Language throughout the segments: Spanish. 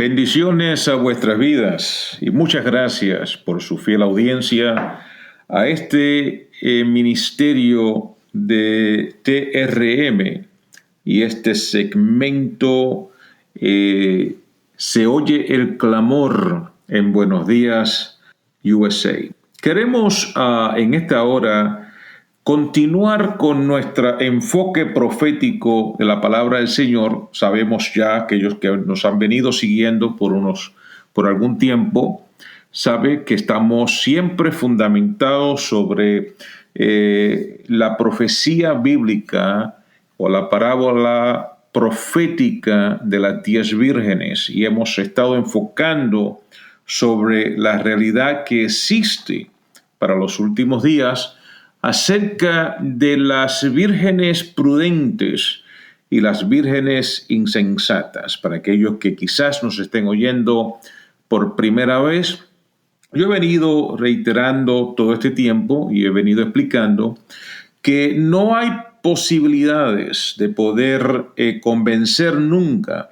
Bendiciones a vuestras vidas y muchas gracias por su fiel audiencia a este ministerio de TRM y este segmento Se oye el clamor en Buenos Días USA. Queremos en esta hora continuar con nuestro enfoque profético de la palabra del Señor. Sabemos ya, aquellos que nos han venido siguiendo por algún tiempo, sabe que estamos siempre fundamentados sobre la profecía bíblica o la parábola profética de las 10 vírgenes, y hemos estado enfocando sobre la realidad que existe para los últimos días acerca de las vírgenes prudentes y las vírgenes insensatas. Para aquellos que quizás nos estén oyendo por primera vez, yo he venido reiterando todo este tiempo y he venido explicando que no hay posibilidades de poder convencer nunca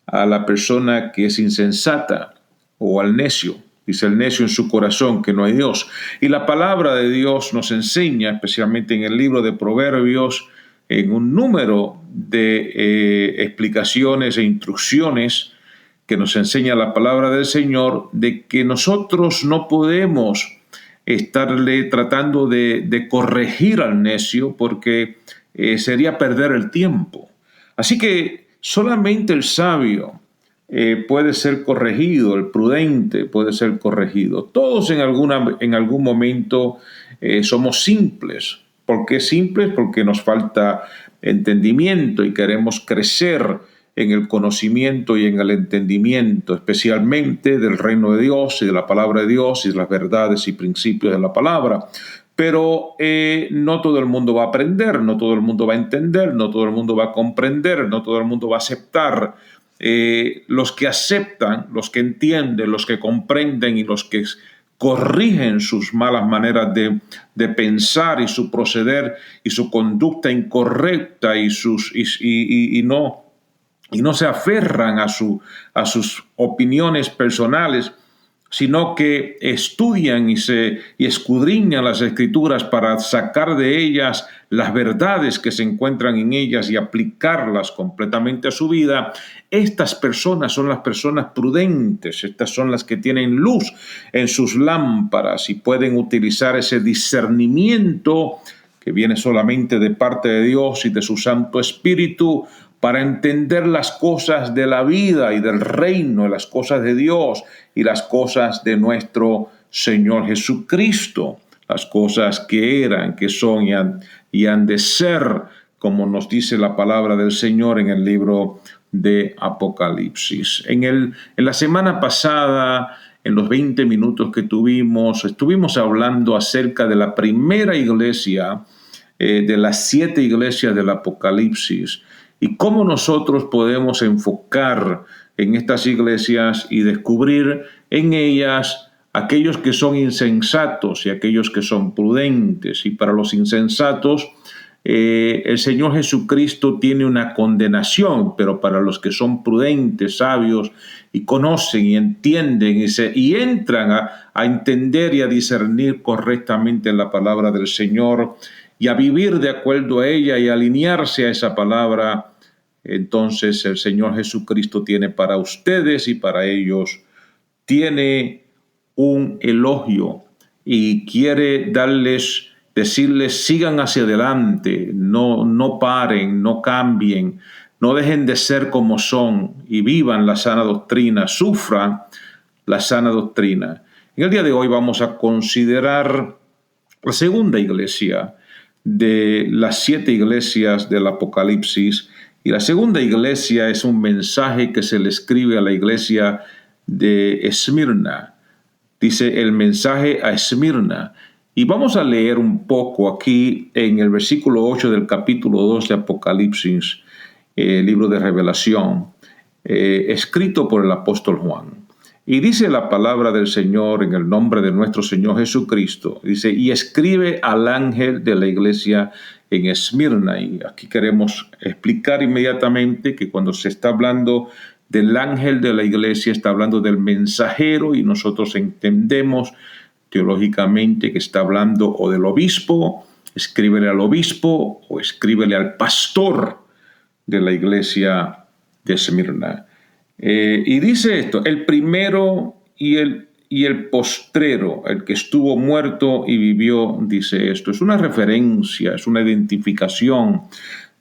a la persona que es insensata o al necio. Dice el necio en su corazón que no hay Dios. Y la palabra de Dios nos enseña, especialmente en el libro de Proverbios, en un número de explicaciones e instrucciones que nos enseña la palabra del Señor, de que nosotros no podemos estarle tratando de corregir al necio, porque sería perder el tiempo. Así que solamente el sabio puede ser corregido, el prudente puede ser corregido. Todos en algún momento somos simples. ¿Por qué simples? Porque nos falta entendimiento y queremos crecer en el conocimiento y en el entendimiento, especialmente del reino de Dios y de la palabra de Dios y de las verdades y principios de la palabra. Pero no todo el mundo va a aprender, no todo el mundo va a entender, no todo el mundo va a comprender, no todo el mundo va a aceptar. Los que aceptan, los que entienden, los que comprenden y los que corrigen sus malas maneras de pensar y su proceder y su conducta incorrecta y no se aferran a sus opiniones personales, sino que estudian y escudriñan las Escrituras para sacar de ellas las verdades que se encuentran en ellas y aplicarlas completamente a su vida. Estas personas son las personas prudentes, estas son las que tienen luz en sus lámparas y pueden utilizar ese discernimiento que viene solamente de parte de Dios y de su Santo Espíritu para entender las cosas de la vida y del reino, las cosas de Dios y las cosas de nuestro Señor Jesucristo, las cosas que eran, que son y han de ser, como nos dice la palabra del Señor en el libro de Apocalipsis. En la semana pasada, en los 20 minutos que estuvimos hablando acerca de la primera iglesia, de las 7 iglesias del Apocalipsis, y cómo nosotros podemos enfocar en estas iglesias y descubrir en ellas aquellos que son insensatos y aquellos que son prudentes. Y para los insensatos, el Señor Jesucristo tiene una condenación, pero para los que son prudentes, sabios y conocen y entienden y entran a entender y a discernir correctamente la palabra del Señor y a vivir de acuerdo a ella y alinearse a esa palabra, entonces el Señor Jesucristo tiene para ustedes y para ellos, tiene un elogio y quiere decirles, sigan hacia adelante, no paren, no cambien, no dejen de ser como son y vivan la sana doctrina, sufran la sana doctrina. En el día de hoy vamos a considerar la segunda iglesia de las 7 iglesias del Apocalipsis. Y la segunda iglesia es un mensaje que se le escribe a la iglesia de Esmirna. Dice el mensaje a Esmirna. Y vamos a leer un poco aquí en el versículo 8 del capítulo 2 de Apocalipsis, libro de Revelación, escrito por el apóstol Juan. Y dice la palabra del Señor en el nombre de nuestro Señor Jesucristo. Dice, y escribe al ángel de la iglesia en Esmirna. Y aquí queremos explicar inmediatamente que cuando se está hablando del ángel de la iglesia, está hablando del mensajero, y nosotros entendemos teológicamente que está hablando o del obispo, escríbele al obispo o escríbele al pastor de la iglesia de Esmirna. Y dice esto: el primero y el postrero, el que estuvo muerto y vivió, dice esto. Es una referencia, es una identificación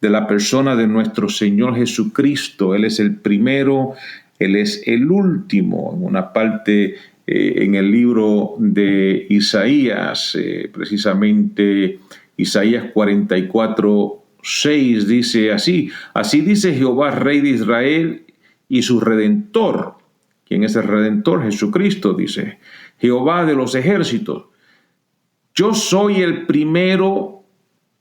de la persona de nuestro Señor Jesucristo. Él es el primero, Él es el último. En una parte en el libro de Isaías, precisamente Isaías 44:6 dice así: así dice Jehová, Rey de Israel y su Redentor. ¿Quién es el Redentor? Jesucristo, dice Jehová de los ejércitos. Yo soy el primero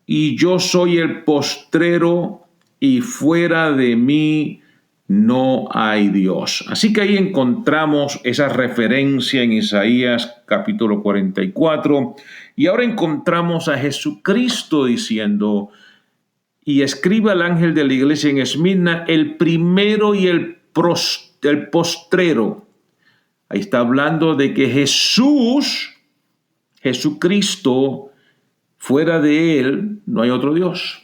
y yo soy el postrero, y fuera de mí no hay Dios. Así que ahí encontramos esa referencia en Isaías capítulo 44, y ahora encontramos a Jesucristo diciendo: y escribe al ángel de la iglesia en Esmirna, el primero y el postrero. Ahí está hablando de que Jesucristo, fuera de Él no hay otro Dios.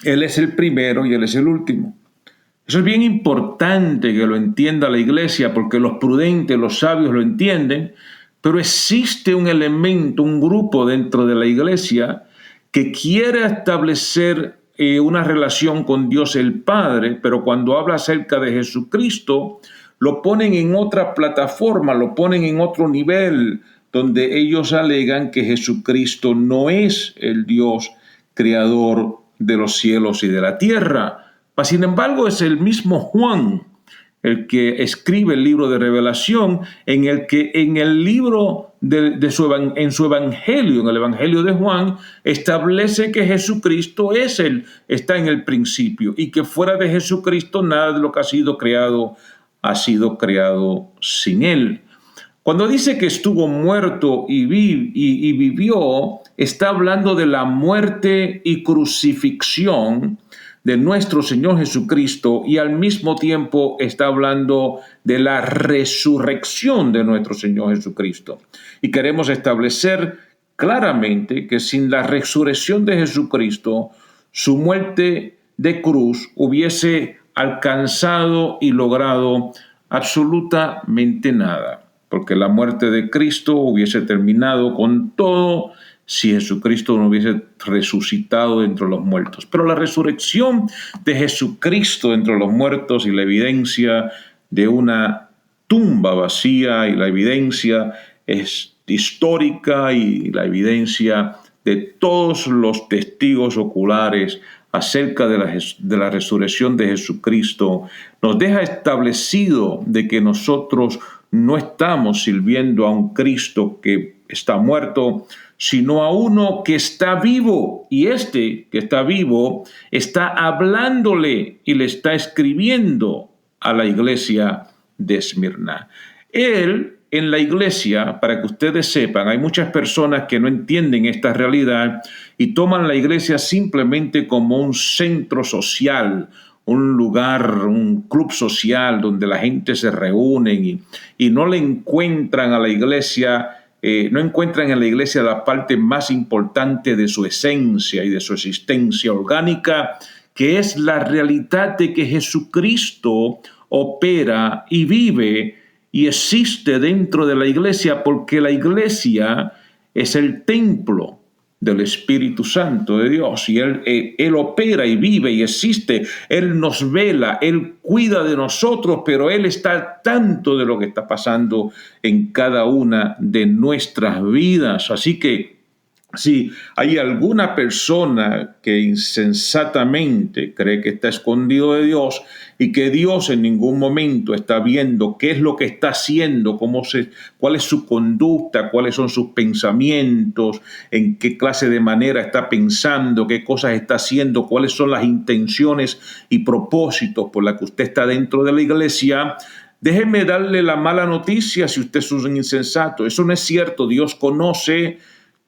Él es el primero y Él es el último. Eso es bien importante que lo entienda la iglesia, porque los prudentes, los sabios lo entienden, pero existe un elemento, un grupo dentro de la iglesia que quiere establecer una relación con Dios el Padre, pero cuando habla acerca de Jesucristo, lo ponen en otra plataforma, lo ponen en otro nivel, donde ellos alegan que Jesucristo no es el Dios creador de los cielos y de la tierra. Sin embargo, es el mismo Juan el que escribe el libro de Revelación, en el que en el libro en su evangelio, en el evangelio de Juan, establece que Jesucristo está en el principio, y que fuera de Jesucristo nada de lo que ha sido creado sin él. Cuando dice que estuvo muerto y vivió, está hablando de la muerte y crucifixión de nuestro Señor Jesucristo, y al mismo tiempo está hablando de la resurrección de nuestro Señor Jesucristo. Y queremos establecer claramente que sin la resurrección de Jesucristo, su muerte de cruz hubiese alcanzado y logrado absolutamente nada, porque la muerte de Cristo hubiese terminado con todo si Jesucristo no hubiese resucitado entre los muertos. Pero la resurrección de Jesucristo entre los muertos, y la evidencia de una tumba vacía, y la evidencia es histórica, y la evidencia de todos los testigos oculares acerca de la resurrección de Jesucristo, nos deja establecido de que nosotros no estamos sirviendo a un Cristo que está muerto, sino a uno que está vivo, y este que está vivo está hablándole y le está escribiendo a la iglesia de Esmirna. Él, en la iglesia, para que ustedes sepan, hay muchas personas que no entienden esta realidad y toman la iglesia simplemente como un centro social, un lugar, un club social donde la gente se reúne, y no le encuentran a la iglesia. No encuentran en la iglesia la parte más importante de su esencia y de su existencia orgánica, que es la realidad de que Jesucristo opera y vive y existe dentro de la iglesia, porque la iglesia es el templo del Espíritu Santo de Dios, y Él opera y vive y existe. Él nos vela, Él cuida de nosotros, pero Él está al tanto de lo que está pasando en cada una de nuestras vidas. Así que si hay alguna persona que insensatamente cree que está escondido de Dios, y que Dios en ningún momento está viendo qué es lo que está haciendo, cuál es su conducta, cuáles son sus pensamientos, en qué clase de manera está pensando, qué cosas está haciendo, cuáles son las intenciones y propósitos por las que usted está dentro de la iglesia, déjeme darle la mala noticia. Si usted es un insensato, eso no es cierto. Dios conoce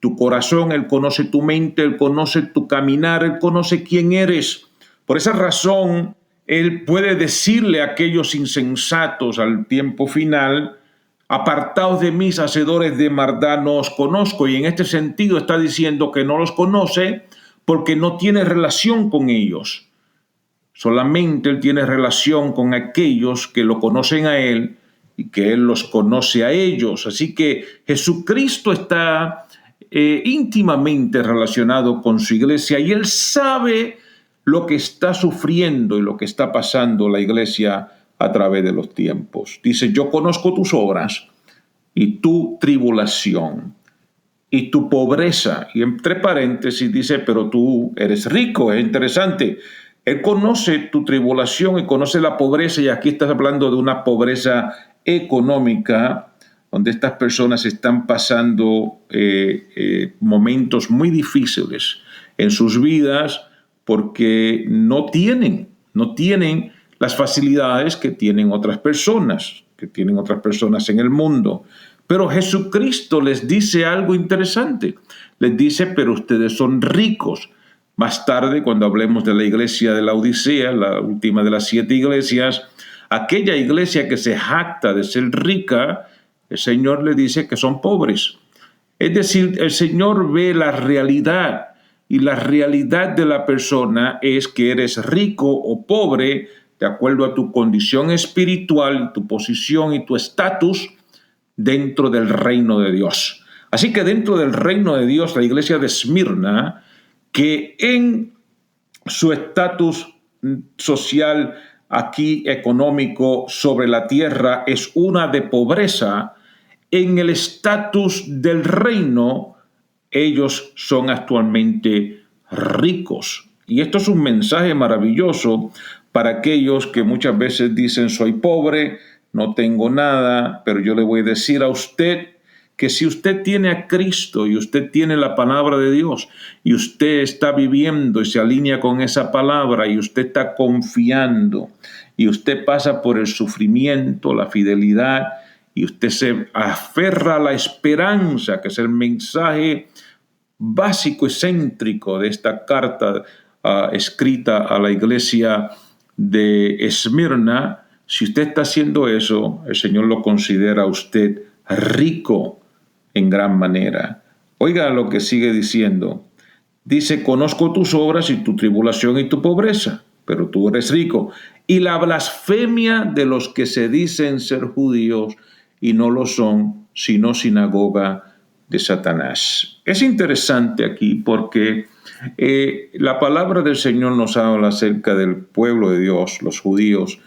tu corazón, Él conoce tu mente, Él conoce tu caminar, Él conoce quién eres. Por esa razón, Él puede decirle a aquellos insensatos al tiempo final: apartaos de mí, hacedores de maldad, no os conozco. Y en este sentido está diciendo que no los conoce porque no tiene relación con ellos. Solamente Él tiene relación con aquellos que lo conocen a Él y que Él los conoce a ellos. Así que Jesucristo está íntimamente relacionado con su iglesia y Él sabe lo que está sufriendo y lo que está pasando la iglesia a través de los tiempos. Dice: yo conozco tus obras y tu tribulación y tu pobreza. Y entre paréntesis dice: pero tú eres rico. Es interesante. Él conoce tu tribulación y conoce la pobreza, y aquí estás hablando de una pobreza económica, donde estas personas están pasando momentos muy difíciles en sus vidas porque no tienen las facilidades que tienen otras personas en el mundo. Pero Jesucristo les dice algo interesante. Les dice: pero ustedes son ricos. Más tarde, cuando hablemos de la iglesia de la Odisea, la última de las 7 iglesias, aquella iglesia que se jacta de ser rica, el Señor le dice que son pobres. Es decir, el Señor ve la realidad, y la realidad de la persona es que eres rico o pobre de acuerdo a tu condición espiritual, tu posición y tu estatus dentro del reino de Dios. Así que dentro del reino de Dios, la iglesia de Esmirna, que en su estatus social aquí económico sobre la tierra es una de pobreza, en el estatus del reino ellos son actualmente ricos. Y esto es un mensaje maravilloso para aquellos que muchas veces dicen: soy pobre, no tengo nada. Pero yo le voy a decir a usted que si usted tiene a Cristo y usted tiene la palabra de Dios y usted está viviendo y se alinea con esa palabra y usted está confiando y usted pasa por el sufrimiento, la fidelidad, y usted se aferra a la esperanza, que es el mensaje básico y céntrico de esta carta escrita a la iglesia de Esmirna, si usted está haciendo eso, el Señor lo considera a usted rico en gran manera. Oiga lo que sigue diciendo. Dice: conozco tus obras y tu tribulación y tu pobreza, pero tú eres rico. Y la blasfemia de los que se dicen ser judíos y no lo son, sino sinagoga de Satanás. Es interesante aquí porque la palabra del Señor nos habla acerca del pueblo de Dios, los judíos,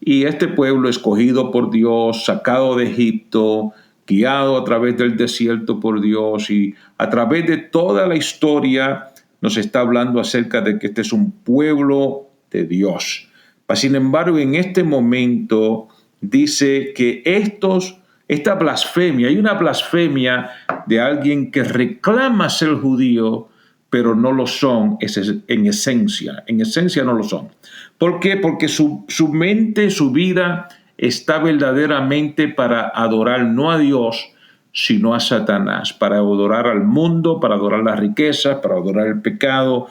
y este pueblo escogido por Dios, sacado de Egipto, guiado a través del desierto por Dios, y a través de toda la historia nos está hablando acerca de que este es un pueblo de Dios. Sin embargo, en este momento dice que esta blasfemia, hay una blasfemia de alguien que reclama ser judío, pero no lo son en esencia no lo son. ¿Por qué? Porque su mente, su vida está verdaderamente para adorar no a Dios, sino a Satanás, para adorar al mundo, para adorar las riquezas, para adorar el pecado.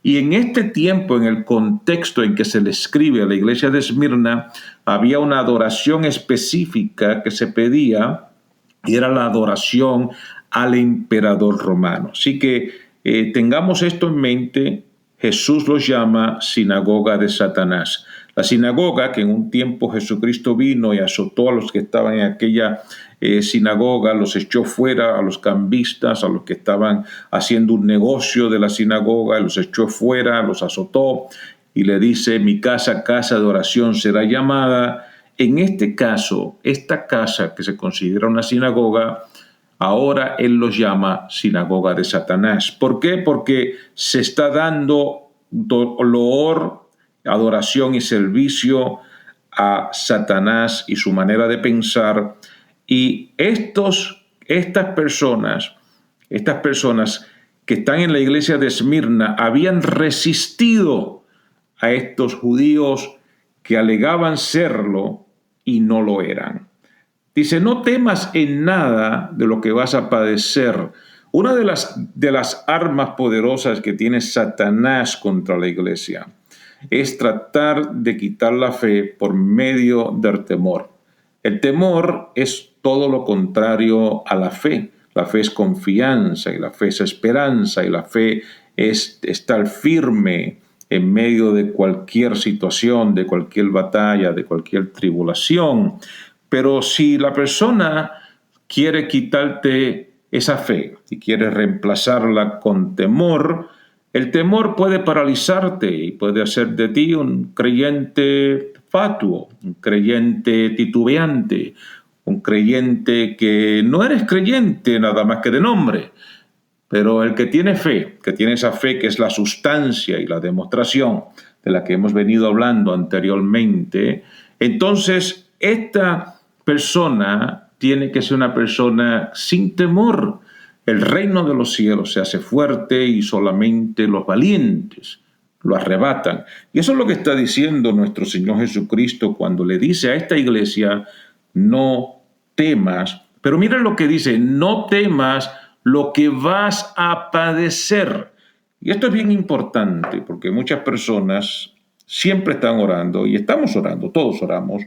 Y en este tiempo, en el contexto en que se le escribe a la iglesia de Esmirna, había una adoración específica que se pedía, y era la adoración al emperador romano. Así que tengamos esto en mente. Jesús los llama sinagoga de Satanás. La sinagoga, que en un tiempo Jesucristo vino y azotó a los que estaban en aquella sinagoga, los echó fuera, a los cambistas, a los que estaban haciendo un negocio de la sinagoga, los echó fuera, los azotó y le dice: mi casa, casa de oración será llamada. En este caso, esta casa que se considera una sinagoga, ahora él los llama sinagoga de Satanás. ¿Por qué? Porque se está dando loor, adoración y servicio a Satanás y su manera de pensar. Y estas personas que están en la iglesia de Esmirna habían resistido a estos judíos que alegaban serlo y no lo eran. Dice: no temas en nada de lo que vas a padecer. Una de las armas poderosas que tiene Satanás contra la iglesia es tratar de quitar la fe por medio del temor. El temor es todo lo contrario a la fe. La fe es confianza, y la fe es esperanza, y la fe es estar firme en medio de cualquier situación, de cualquier batalla, de cualquier tribulación. Pero si la persona quiere quitarte esa fe y quiere reemplazarla con temor, el temor puede paralizarte y puede hacer de ti un creyente fatuo, un creyente titubeante, un creyente que no eres creyente nada más que de nombre. Pero el que tiene fe, que tiene esa fe que es la sustancia y la demostración de la que hemos venido hablando anteriormente, entonces esta persona tiene que ser una persona sin temor. El reino de los cielos se hace fuerte y solamente los valientes lo arrebatan. Y eso es lo que está diciendo nuestro Señor Jesucristo cuando le dice a esta iglesia, no temas. Pero mira lo que dice, no temas lo que vas a padecer. Y esto es bien importante porque muchas personas siempre están orando y estamos orando, todos oramos,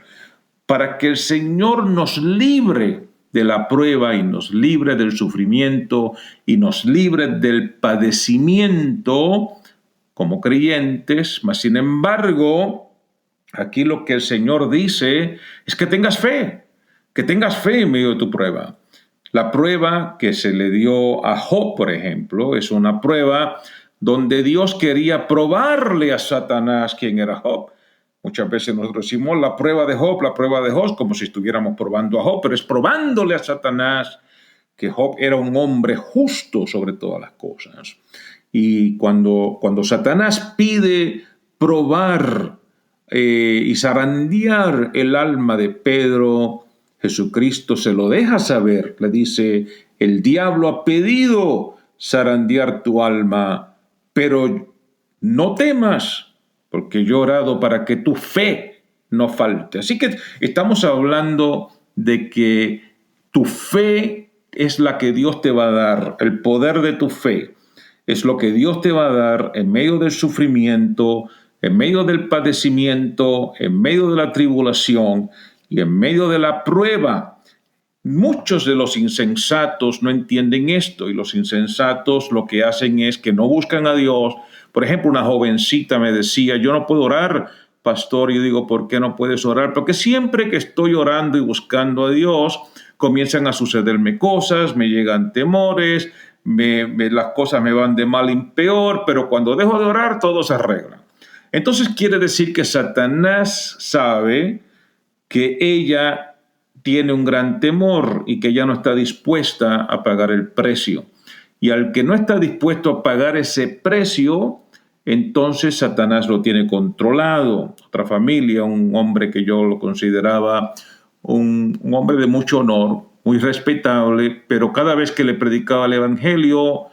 para que el Señor nos libre de la prueba y nos libre del sufrimiento y nos libre del padecimiento como creyentes, mas sin embargo, aquí lo que el Señor dice es que tengas fe en medio de tu prueba. La prueba que se le dio a Job, por ejemplo, es una prueba donde Dios quería probarle a Satanás quién era Job. Muchas veces nosotros decimos la prueba de Job, como si estuviéramos probando a Job, pero es probándole a Satanás que Job era un hombre justo sobre todas las cosas. Y cuando Satanás pide probar y zarandear el alma de Pedro, Jesucristo se lo deja saber. Le dice, el diablo ha pedido zarandear tu alma, pero no temas, porque yo he orado para que tu fe no falte. Así que estamos hablando de que tu fe es la que Dios te va a dar, el poder de tu fe es lo que Dios te va a dar en medio del sufrimiento, en medio del padecimiento, en medio de la tribulación y en medio de la prueba. Muchos de los insensatos no entienden esto y los insensatos lo que hacen es que no buscan a Dios. Por ejemplo, una jovencita me decía, yo no puedo orar, pastor. Y yo digo, ¿por qué no puedes orar? Porque siempre que estoy orando y buscando a Dios, comienzan a sucederme cosas, me llegan temores, las cosas me van de mal en peor, pero cuando dejo de orar todo se arregla. Entonces quiere decir que Satanás sabe que ella tiene un gran temor y que ella no está dispuesta a pagar el precio. Y al que no está dispuesto a pagar ese precio, entonces Satanás lo tiene controlado. Otra familia, un hombre que yo lo consideraba un hombre de mucho honor, muy respetable, pero cada vez que le predicaba el evangelio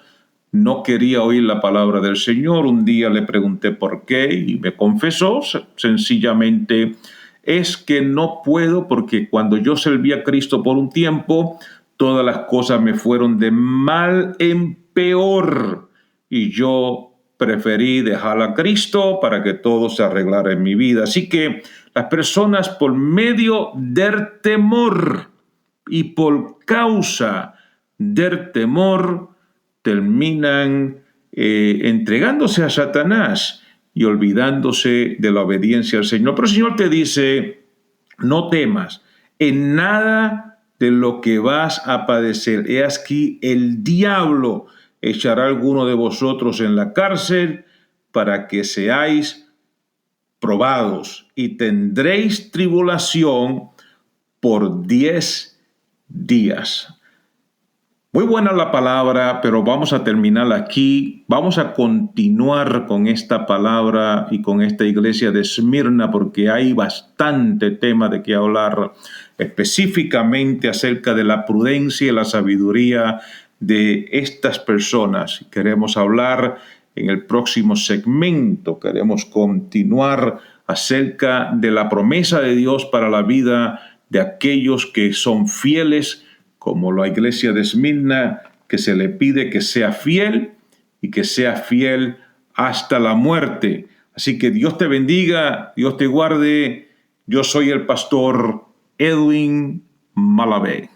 no quería oír la palabra del Señor. Un día le pregunté por qué y me confesó sencillamente, es que no puedo porque cuando yo serví a Cristo por un tiempo, todas las cosas me fueron de mal en peor y yo preferí dejar a Cristo para que todo se arreglara en mi vida. Así que las personas por medio del temor y por causa del temor terminan entregándose a Satanás y olvidándose de la obediencia al Señor. Pero el Señor te dice, no temas en nada de lo que vas a padecer. He aquí el diablo echará a alguno de vosotros en la cárcel para que seáis probados y tendréis tribulación por 10 días. Muy buena la palabra, pero vamos a terminar aquí. Vamos a continuar con esta palabra y con esta iglesia de Esmirna porque hay bastante tema de qué hablar, específicamente acerca de la prudencia y la sabiduría de estas personas. Queremos hablar en el próximo segmento, queremos continuar acerca de la promesa de Dios para la vida de aquellos que son fieles, como la iglesia de Esmirna, que se le pide que sea fiel y que sea fiel hasta la muerte. Así que Dios te bendiga, Dios te guarde. Yo soy el pastor Edwin Malabé.